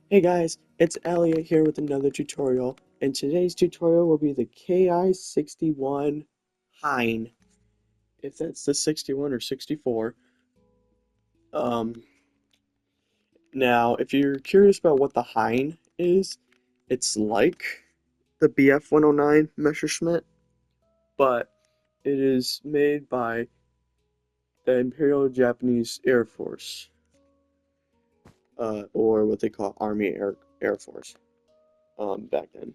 Hey guys, it's Elliot here with another tutorial, and today's tutorial will be the Ki-61 Hein, if that's the 61 or 64. Um, Now, if you're curious about what the Hein is, it's like the BF-109 Messerschmitt, but it is made by the Imperial Japanese Air Force, or what they call Army Air Force, back then.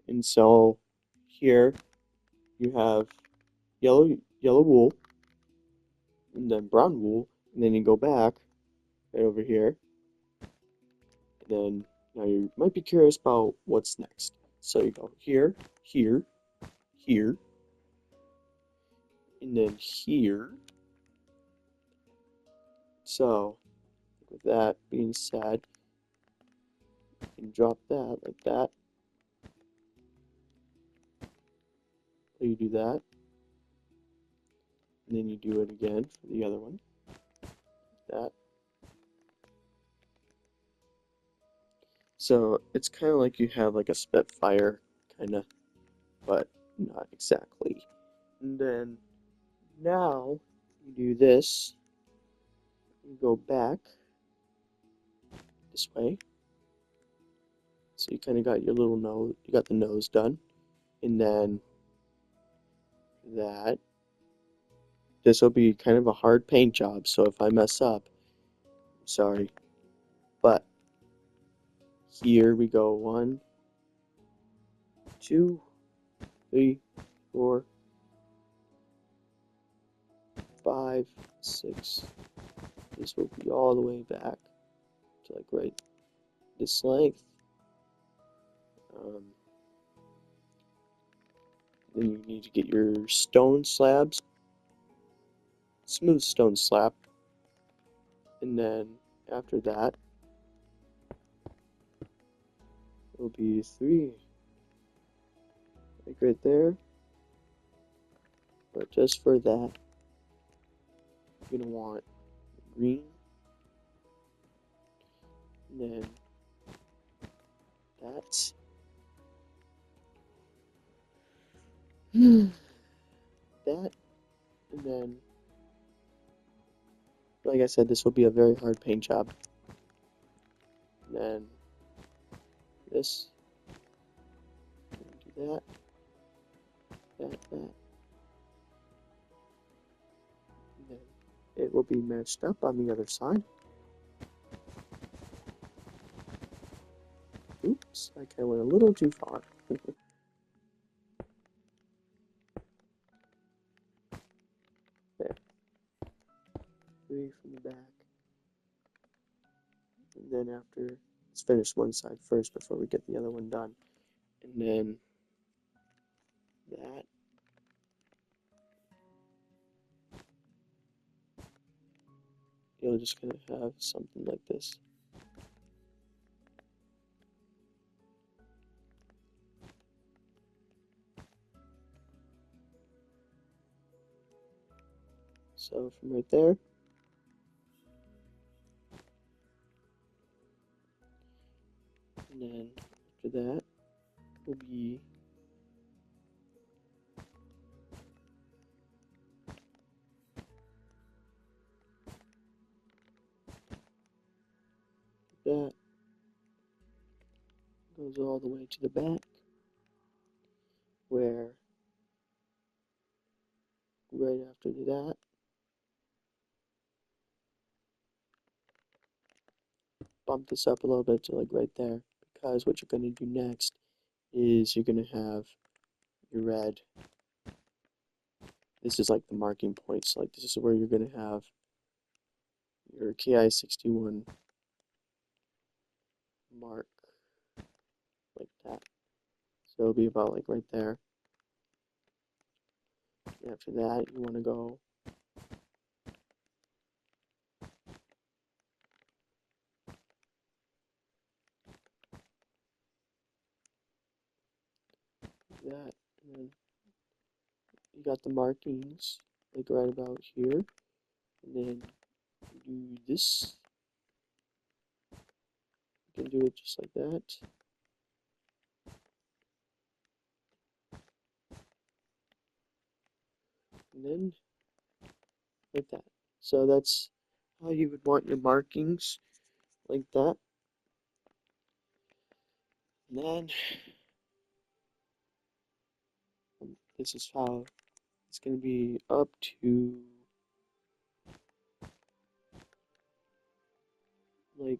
And so here you have yellow wool, and then brown wool, and then you go back right over here, and then now you might be curious about what's next. So you go here, here, here, and then here. So with that being said, you can drop that like that. So you do that, and then you do it again for the other one, like that. So it's kind of like you have like a Spitfire, kind of, but not exactly. And then now you do this, you go back this way. So you kind of got your little nose, you got the nose done. And then that, this will be kind of a hard paint job. So if I mess up, I'm sorry. But here we go, 1, 2, 3, 4, 5, 6. This will be all the way back to like right this length. Then you need to get your stone slabs, smooth stone slab, and then after that it'll be 3, like right there. But just for that, you're gonna want green, and then that, that, and then, like I said, this will be a very hard paint job. And then this, do that, that, and then it will be matched up on the other side. Oops, I kind of went a little too far. There, 3 from the back. And then after, let's finish one side first before we get the other one done. And then that. You're just gonna have something like this. So from right there, and then after that will be that goes all the way to the back, where right after that, bump this up a little bit to like right there, because what you're gonna do next is you're gonna have your red. This is like the marking points. Like this is where you're gonna have your Ki-61 mark, like that. So it'll be about like right there. And after that, you want to go like that, and then you got the markings like right about here, and then you do this, can do it just like that. And then like that. So that's how you would want your markings, like that. And then this is how it's going to be up to like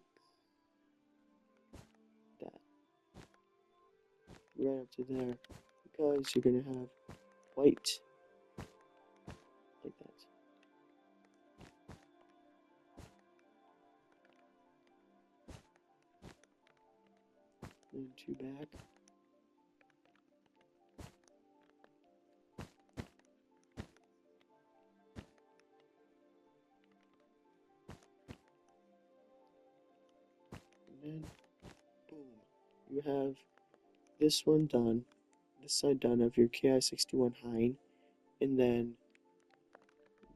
that, right up to there, because you're going to have white like that. And two back. And then, boom, you have this one done, this side done of your Ki-61 Hein, and then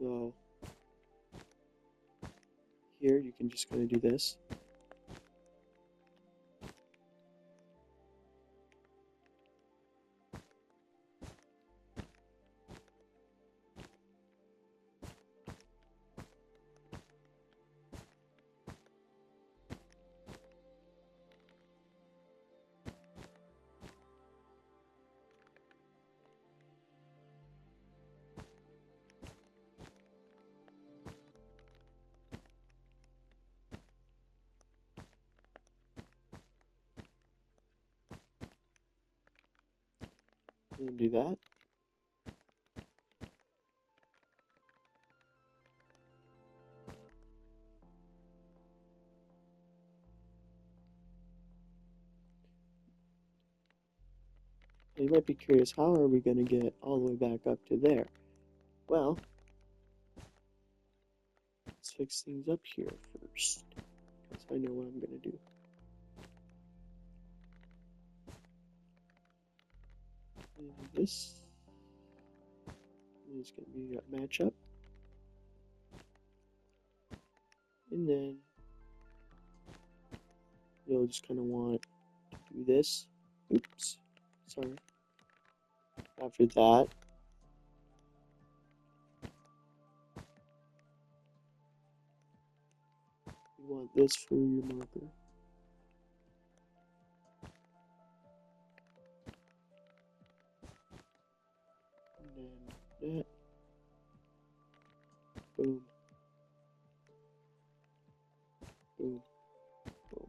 go here, you can just kind of do this. And do that. You might be curious, how are we going to get all the way back up to there? Well, let's fix things up here first, because I know what I'm going to do. And this is going to be a matchup. And then you'll just kind of want to do this. Oops, sorry. After that, you want this for your marker. And then that. Boom. Boom. Boom.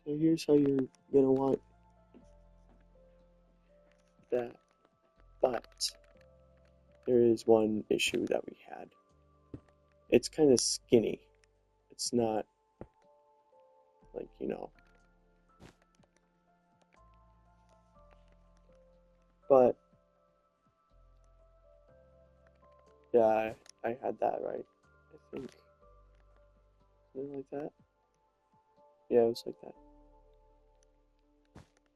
So here's how you're going to want that. But there is one issue that we had. It's kind of skinny. It's not like, you know. But yeah, I had that right. I think. Something like that. Yeah, it was like that.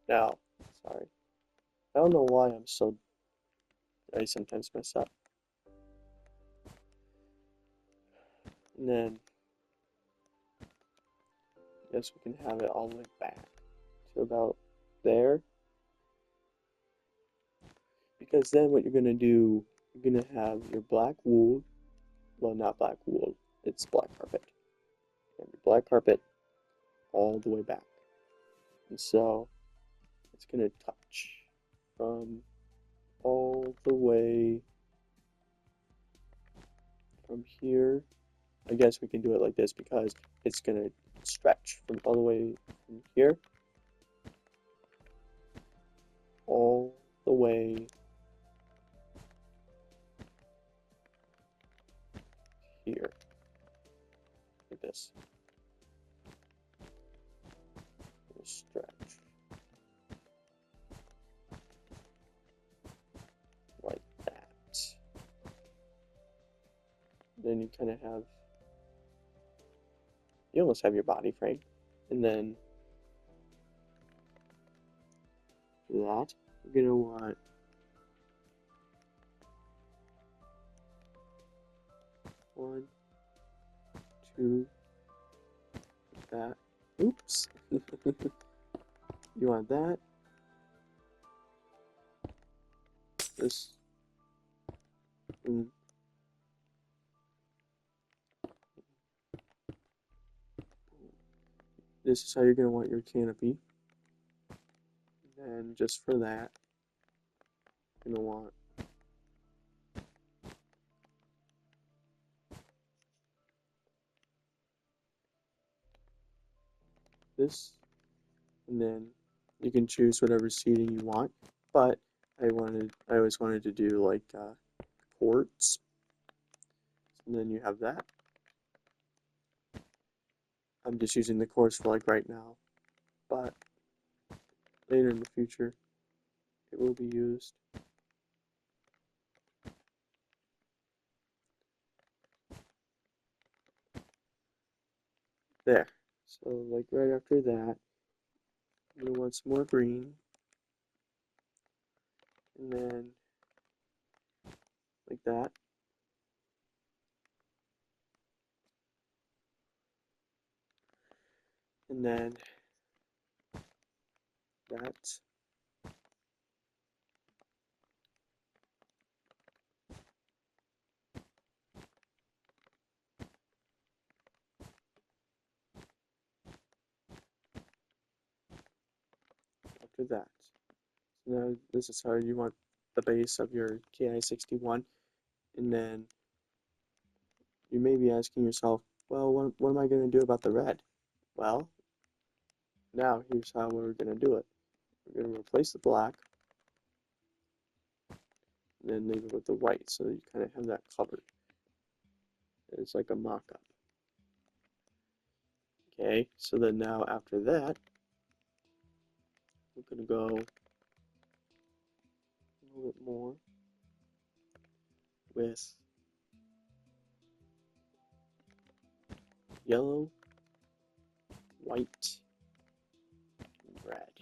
Now, sorry. I don't know why I sometimes mess up. And then, I guess we can have it all the way back to about there. Because then what you're going to do, you're going to have your black wool. Well, not black wool. It's black carpet. And your black carpet all the way back. And so, it's going to touch from all the way from here. I guess we can do it like this because it's going to stretch from all the way from here all the way here, like this. It'll stretch like that. Then you kind of have, you almost have your body frame. And then for that, you're going to want one, two, like that. Oops. You want that. This. And this is how you're going to want your canopy. And just for that, you're going to want this, and then you can choose whatever seating you want, but I always wanted to do like quartz, and then you have that. I'm just using the quartz for like right now, but later in the future it will be used. There. So like right after that, you're gonna want some more green, and then like that. And then that. After that. So now this is how you want the base of your Ki-61, and then you may be asking yourself, well, what am I going to do about the red? Well, now here's how we're going to do it. We're going to replace the black, and then leave it with the white, so that you kind of have that covered. It's like a mock-up. Okay, so then now after that, we're going to go a little bit more with yellow, white, and red.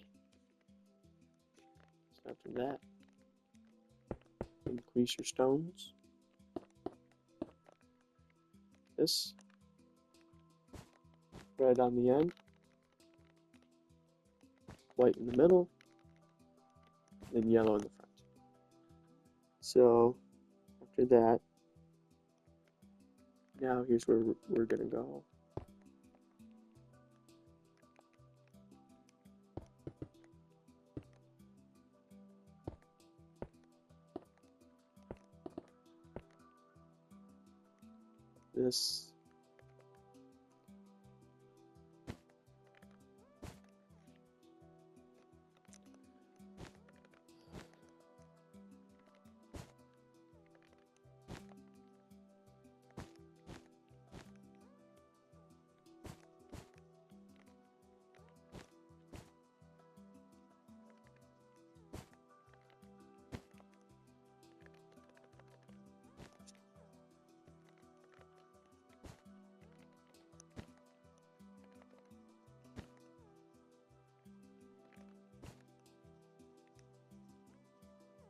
So after that, increase your stones. This red on the end, white in the middle, and yellow in the front. So after that, now here's where we're gonna go. This.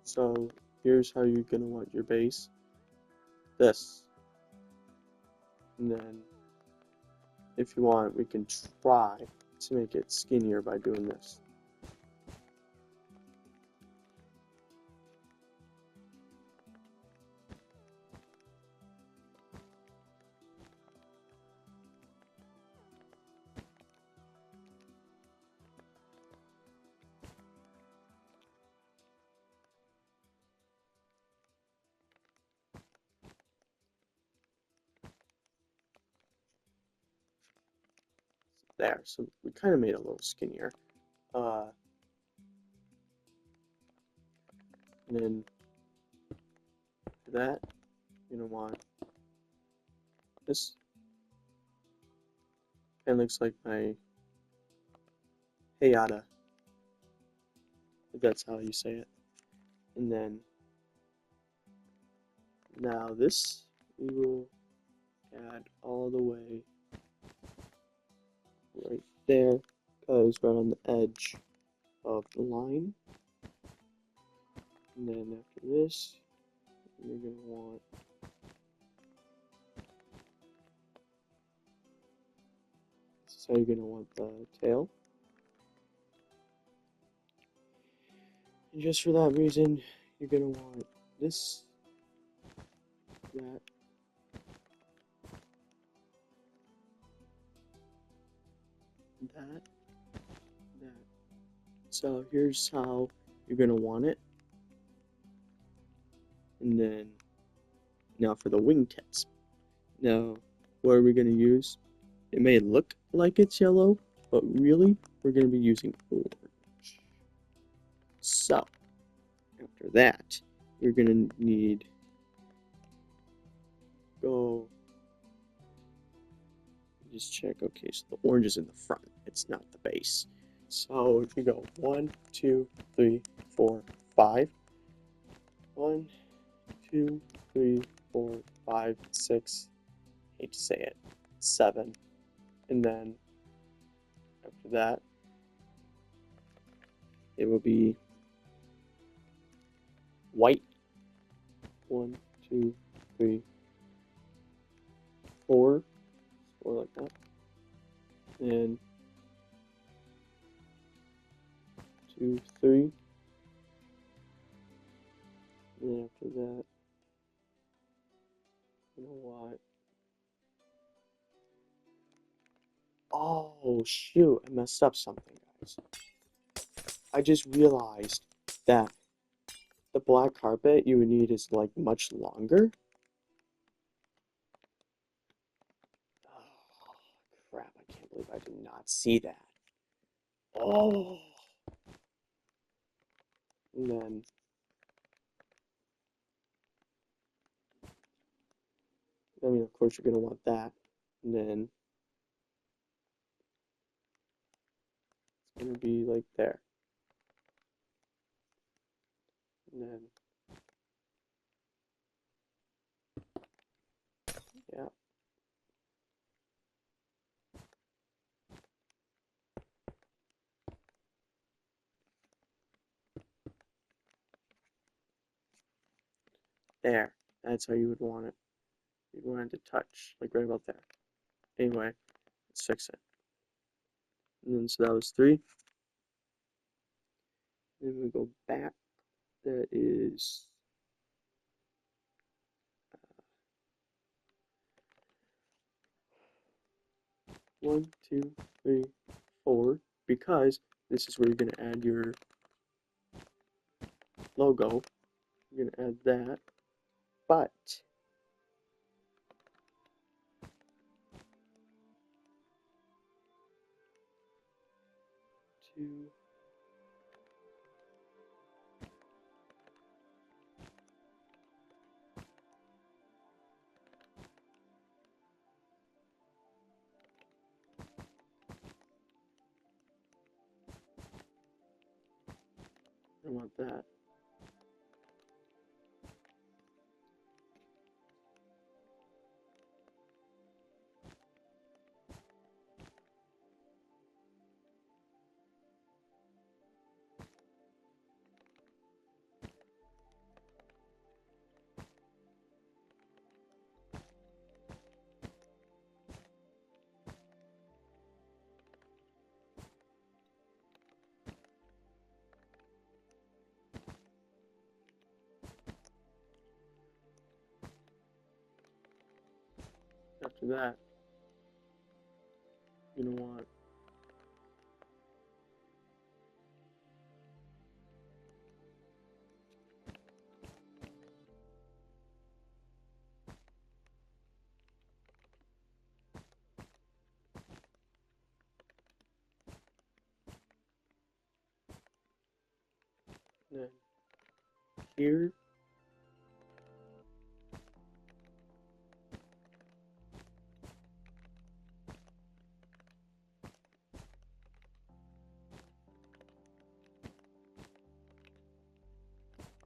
So here's how you're gonna want your base. This. And then if you want, we can try to make it skinnier by doing this. There, so we kind of made it a little skinnier. And then for that, you're gonna want this. Kind of looks like my Hayata, if that's how you say it. And then now this we will add all the way right there, because right on the edge of the line. And then after this, you're going to want is how you're going to want the tail. And just for that reason, you're going to want this, that, that, that. So here's how you're going to want it. And then, now for the wingtips. Now, what are we going to use? It may look like it's yellow, but really, we're going to be using orange. So, after that, you're going to need, just check, okay, so the orange is in the front, it's not the base. So, if you go 1, 2, 3, 4, 5, 1, 2, 3, 4, 5, 6, hate to say it, 7, and then after that, it will be white. 1, 2, 3, 4, like that, and 2, 3, and then after that, you know what? Oh shoot! I messed up something, guys. I just realized that the black carpet you would need is like much longer. Oh, crap, I can't believe I did not see that. Oh! And then, I mean, of course, you're going to want that. And then, it's going to be like there. And then, yeah. There. That's how you would want it. You'd want it to touch, like right about there. Anyway, let's fix it. And then, so that was 3. Then we go back. That is 1, 2, 3, 4, because this is where you're going to add your logo. You're going to add that, but 2, I want that. After that, you're going to want then here.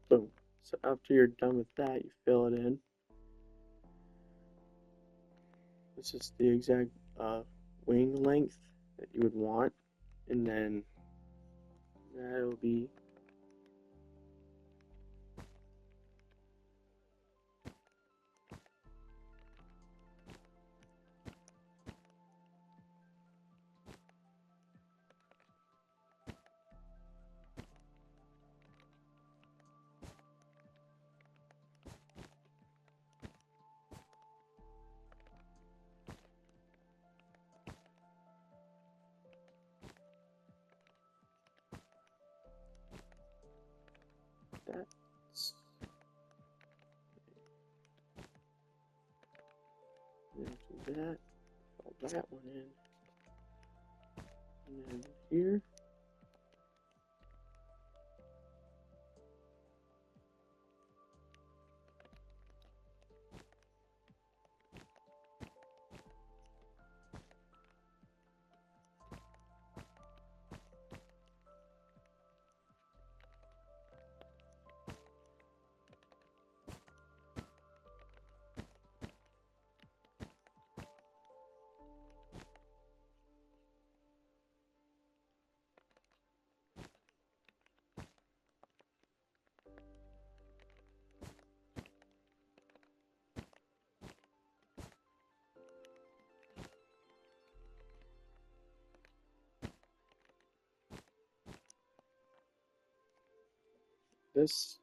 Boom. So after you're done with that, you fill it in. This is the exact wing length that you would want, and then that'll be that. And after that, fill that one in. And then here. This.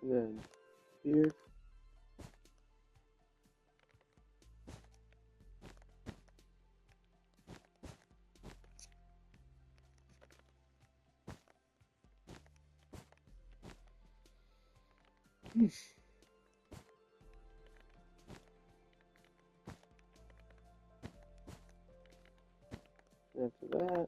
And then here. After that,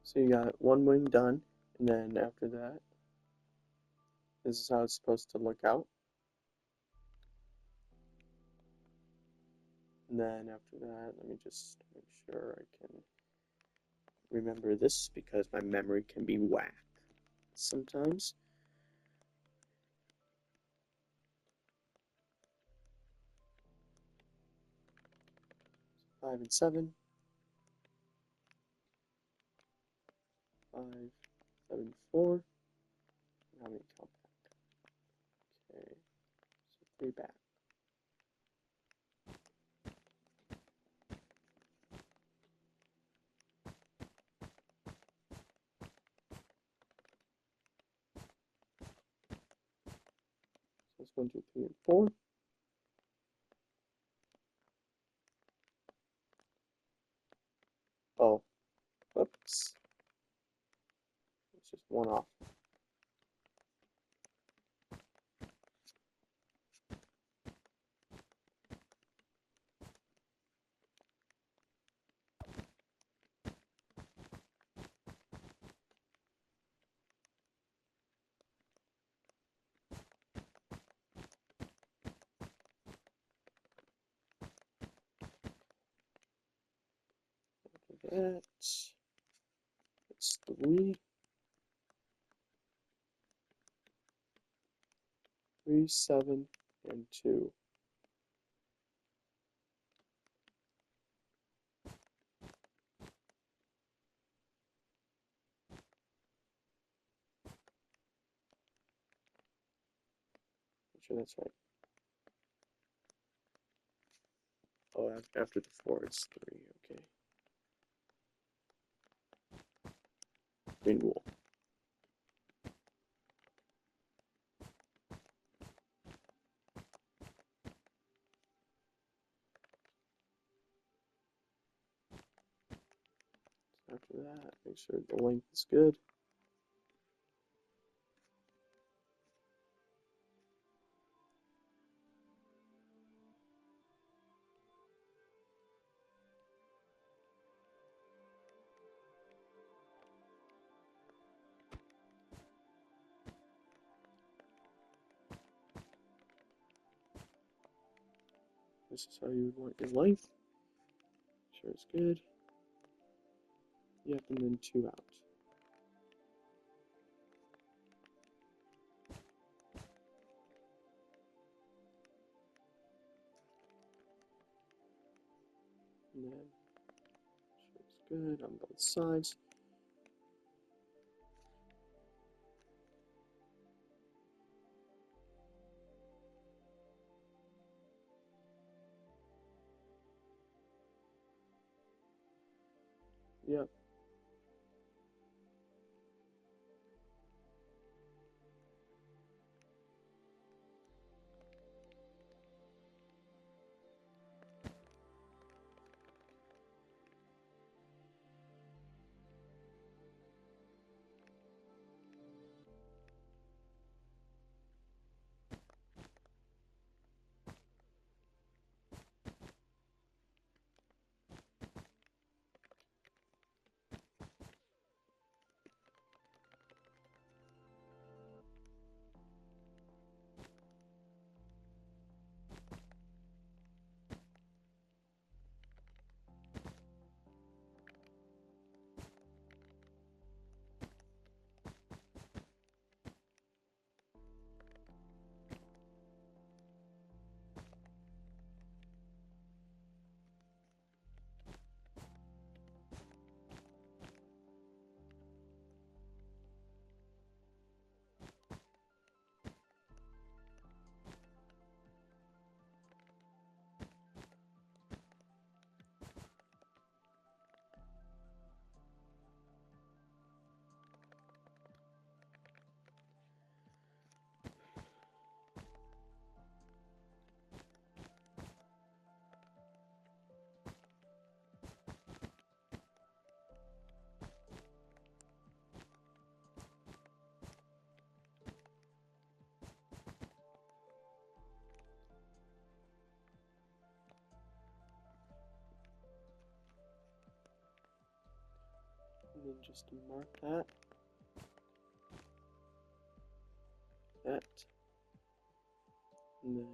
so you got one wing done, and then after that, this is how it's supposed to look out. And then after that, let me just make sure I can remember this because my memory can be whack sometimes. 5 and 7. 5, 7, 4. How many count back? Okay, so 3 back. So that's 1, 2, 3, and 4. Oh, whoops. It's just one off. That. It's 3. 3, 7, and 2. Make sure that's right. Oh, after the 4, it's 3. Okay. Green wool. After that, make sure the length is good. This is how you would want your length. Make sure it's good. Yep, and then 2 out. And then it's good on both sides. Yep. And then just to mark that, and then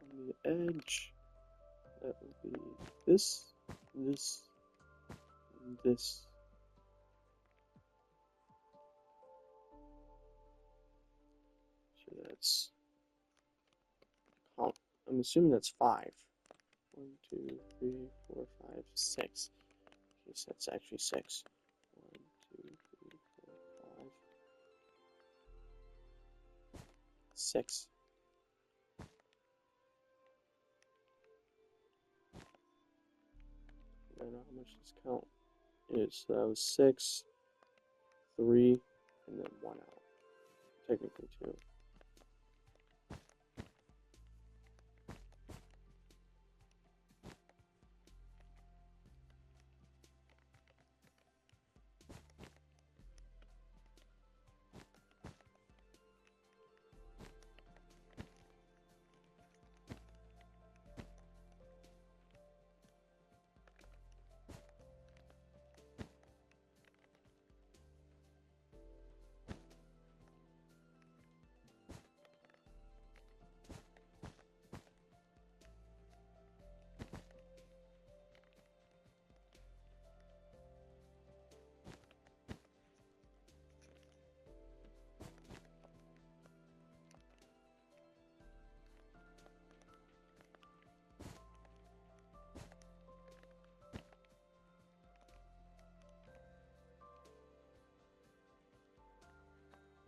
on the edge, that will be this, this, and this. So that's, I'm assuming that's 5. 1, 2, 3, 4, 5, 6. Okay, so that's actually 6. 1, 2, 3, 4, 5, 6. I don't know how much this count is. So that was 6, 3, and then 1 out. Technically 2.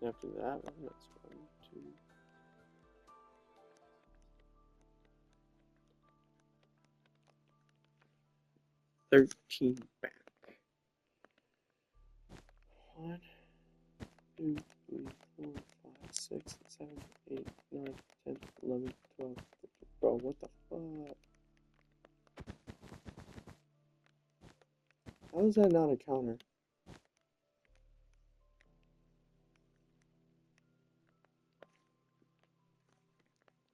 After that one, that's 1, 2, 13 back. 1, 2, 3, 4, 5, 6, 7, 8, 9, 10, 11, 12, 13. Bro, what the fuck? How is that not a counter?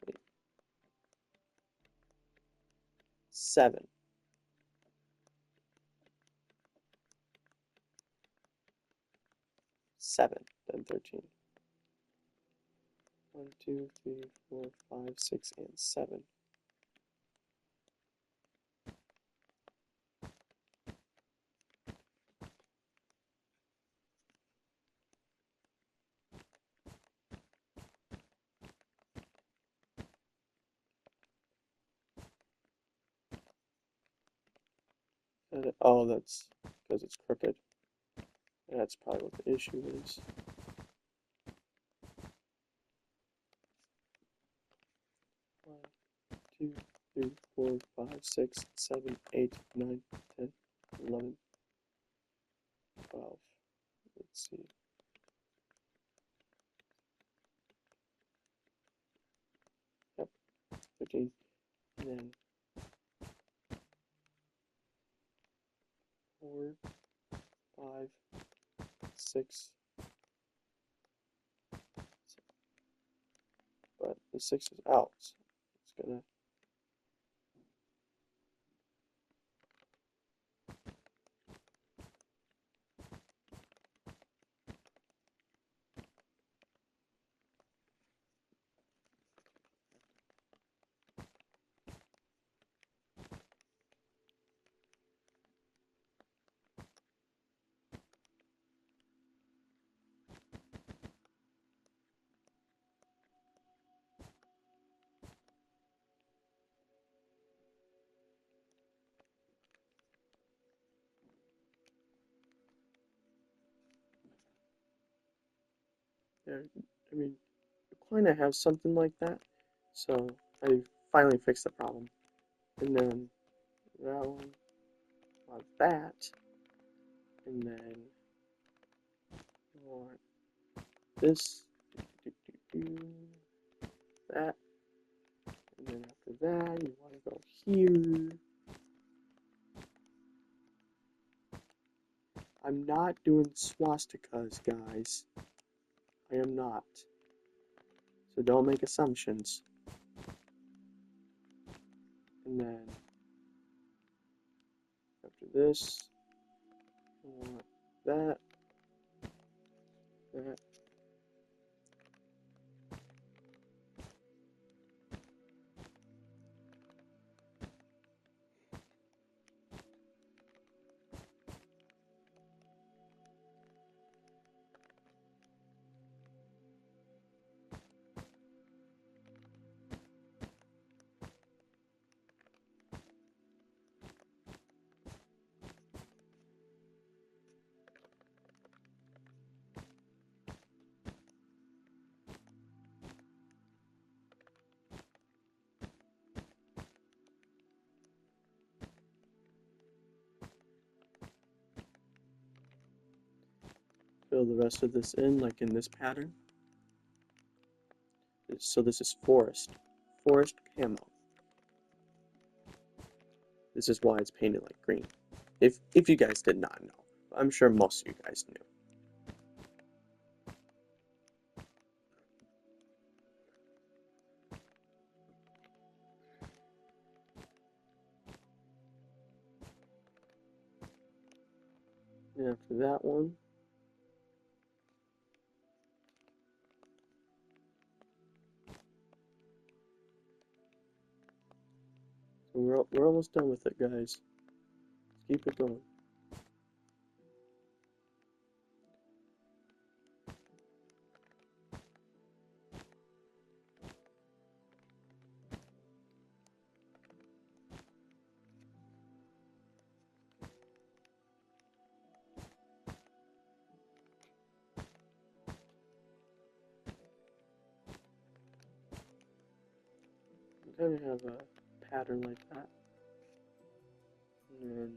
Wait. 7. 7, then 13. 1, 2, 3, 4, 5, 6, and 7. Oh, that's because it's crooked. That's probably what the issue is. One, 2, 3, 4, 5, 6, 7, 8, 9, 10, 11, 12. Let's see. Yep, 13. And then 4, 5, 6. But the 6 is out. So it's gonna. Yeah, I mean, Aquina has something like that. So I finally fixed the problem. And then that one, like that. And then I want this, that, and then after that, you want to go here. I'm not doing swastikas, guys. I am not. So don't make assumptions. And then after this, I want that, that. Fill the rest of this in like in this pattern. So this is forest camo. This is why it's painted like green. If you guys did not know, I'm sure most of you guys knew. And after that one, so we're almost done with it, guys. Let's keep it going. Kind of have a pattern like that. And then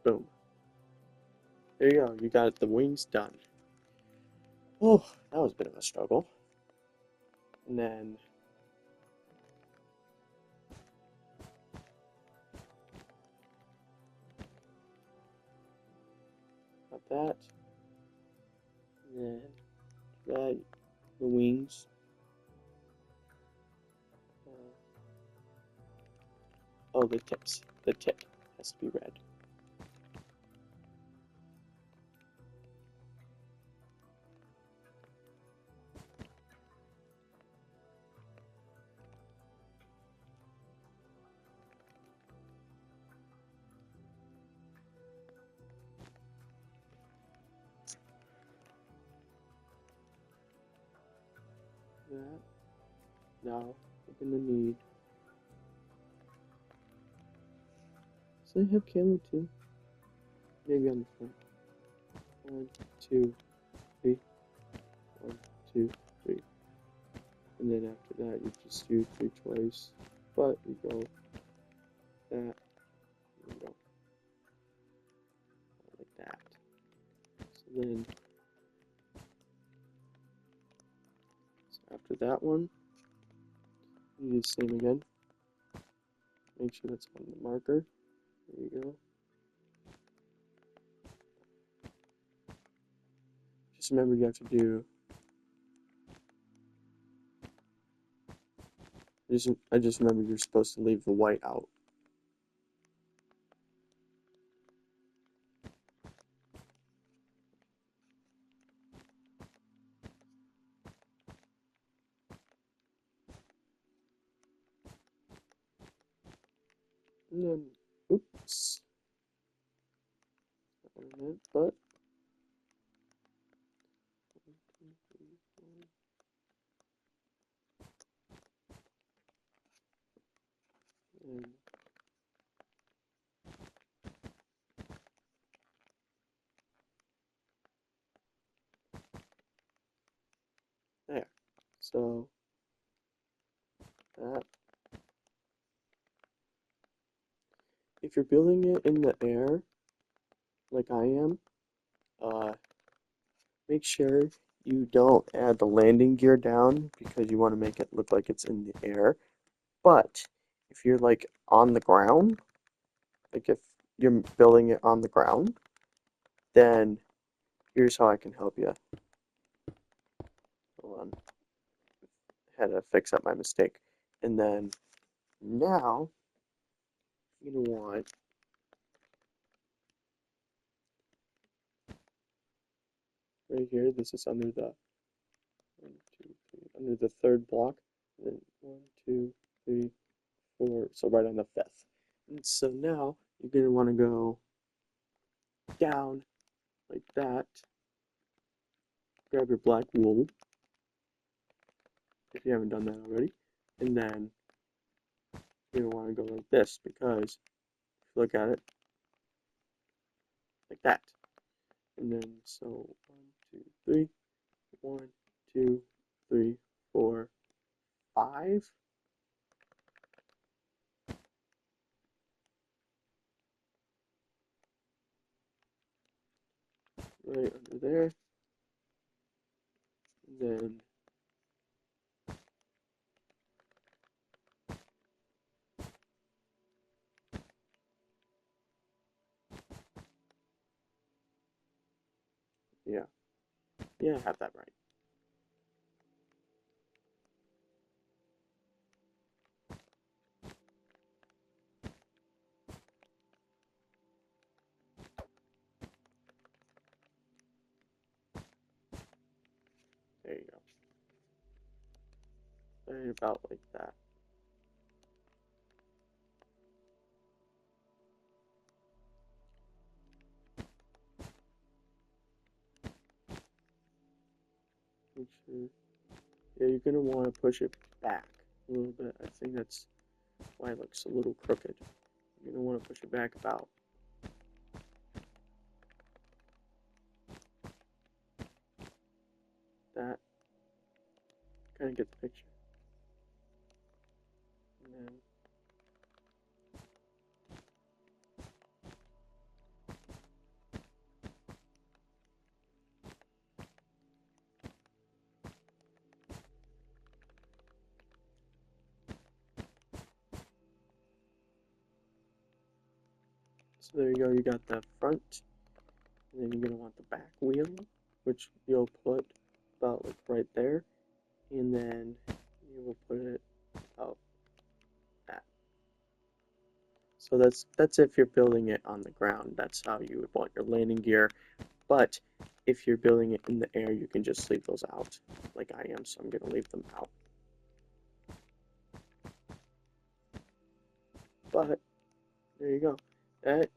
boom. There you go. You got the wings done. Oh, that was a bit of a struggle. And then got that. And then that, the wings. Oh, the tips. The tip has to be red. That. Now I'm gonna need. Does it have camo too? Maybe on the front. 1, 2, 3. 1, 2, 3. And then after that, you just do 3 twice. But you go that, you go like that. So then, after that one, you do the same again. Make sure that's on the marker. There you go. Just remember you have to do. I just remember you're supposed to leave the white out. And then, oops. Not what I meant, but. And there. So that. If you're building it in the air, like I am, make sure you don't add the landing gear down because you want to make it look like it's in the air. But if you're like on the ground, like if you're building it on the ground, then here's how I can help you. Hold on. Had to fix up my mistake. And then now you're gonna want right here, this is under the 1, 2, 3, under the third block. And then 1, 2, 3, 4, so right on the fifth. And so now you're gonna want to go down like that. Grab your black wool if you haven't done that already, and then you're gonna want to go like this because if you look at it like that, and then so 1, 2, 3, 1, 2, 3, 4, 5. Right under there, and then yeah, I have that right. There you go. Right about like that. Make sure. Yeah, you're gonna want to push it back a little bit. I think that's why it looks a little crooked. You're gonna want to push it back about. That. Kind of get the picture. And then so there you go, you got the front, and then you're going to want the back wheel, which you'll put about like right there, and then you will put it about that. So that's if you're building it on the ground, that's how you would want your landing gear. But if you're building it in the air, you can just leave those out, like I am, so I'm going to leave them out. But there you go. That,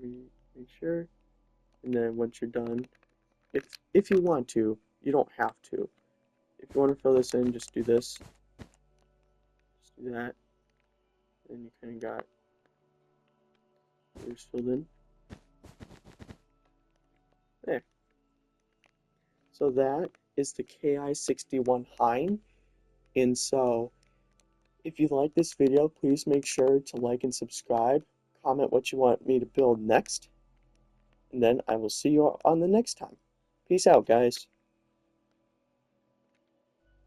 make sure, and then once you're done, if you want to, you don't have to. If you want to fill this in, just do this. that. And you kind of got yours filled in. There. So that is the Ki-61 Hein. And so, if you like this video, please make sure to like and subscribe. Comment what you want me to build next. And then I will see you on the next time. Peace out, guys.